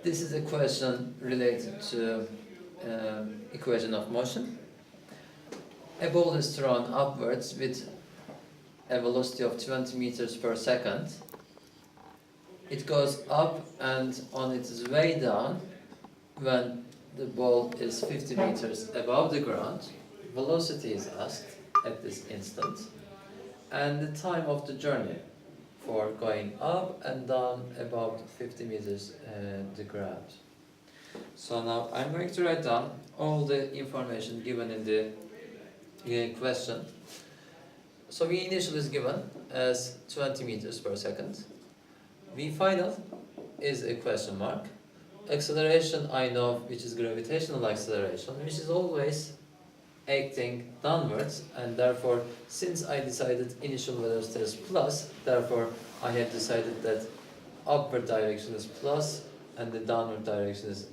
This is a question related to equation of motion. A ball is thrown upwards with a velocity of 20 meters per second. It goes up, and on its way down, when the ball is 50 meters above the ground, velocity is asked at this instant, and the time of the journey for going up and down about 50 meters the ground. So now I'm going to write down all the information given in the question. So V initial is given as 20 meters per second. V final is a question mark. Acceleration I know, which is gravitational acceleration, which is always acting downwards, and therefore, since I decided initial velocity is plus, therefore I have decided that upward direction is plus and the downward direction is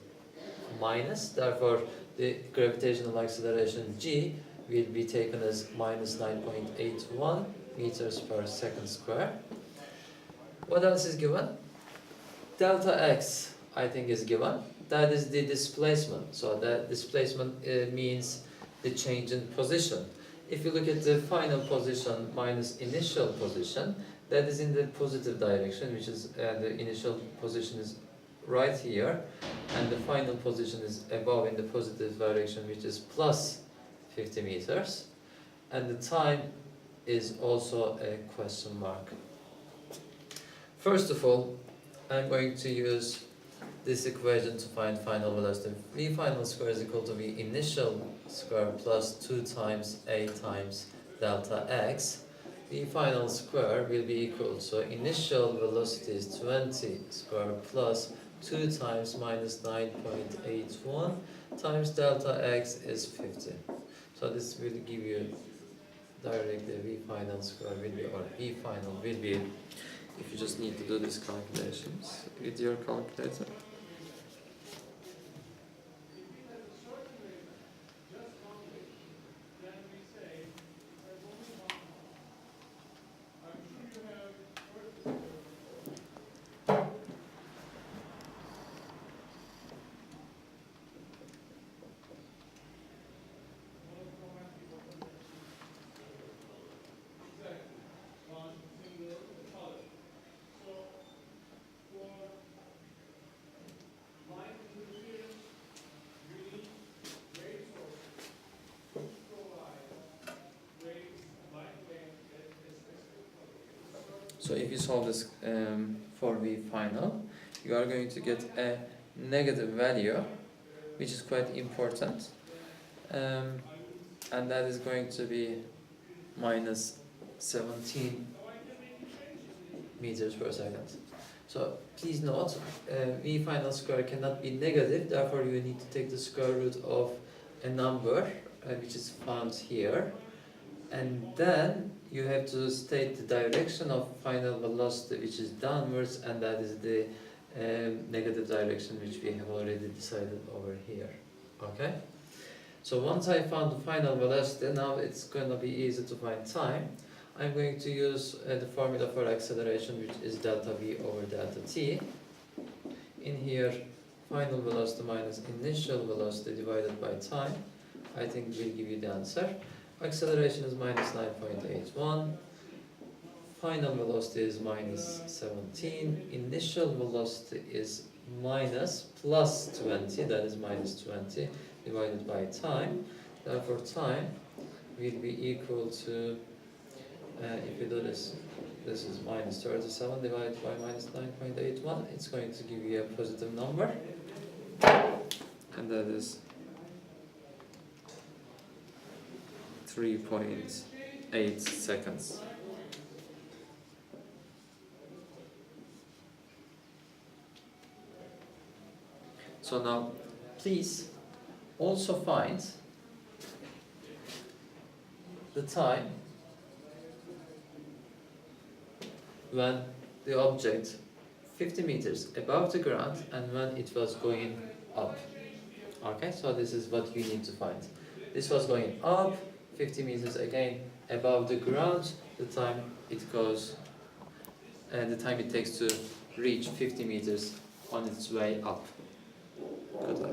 minus. Therefore, the gravitational acceleration G will be taken as minus 9.81 meters per second square. What else is given? Delta x, I think, is given. That is the displacement. So that displacement means the change in position. If you look at the final position minus initial position, that is in the positive direction, which is the initial position is right here, and the final position is above in the positive direction, which is plus 50 meters, and the time is also a question mark. First of all, I'm going to use this equation to find final velocity. V final square is equal to V initial square plus 2 times A times delta x. V final square will be equal to initial velocity is 20 square plus 2 times minus 9.81 times delta x is 50. So this will give you directly V final square will be, or V final will be, if you just need to do these calculations with your calculator. So if you solve this for V final, you are going to get a negative value, which is quite important, and that is going to be minus 17 meters per second. So please note, V final square cannot be negative, therefore you need to take the square root of a number which is found here, and then you have to state the direction of final velocity, which is downwards, and that is the negative direction which we have already decided over here. Okay? So once I found the final velocity, now it's going to be easy to find time. I'm going to use the formula for acceleration, which is delta V over delta T. In here, final velocity minus initial velocity divided by time, I think will give you the answer. Acceleration is minus 9.81, final velocity is minus 17, initial velocity is minus plus 20, that is minus 20, divided by time. Therefore time will be equal to, if you do this, this is minus 37 divided by minus 9.81, it's going to give you a positive number, and that is 3.8 seconds. So now, please also find the time when the object 50 meters above the ground and when it was going up. Okay, so this is what you need to find. This was going up, 50 meters again above the ground, the time it goes, and the time it takes to reach 50 meters on its way up. Good luck.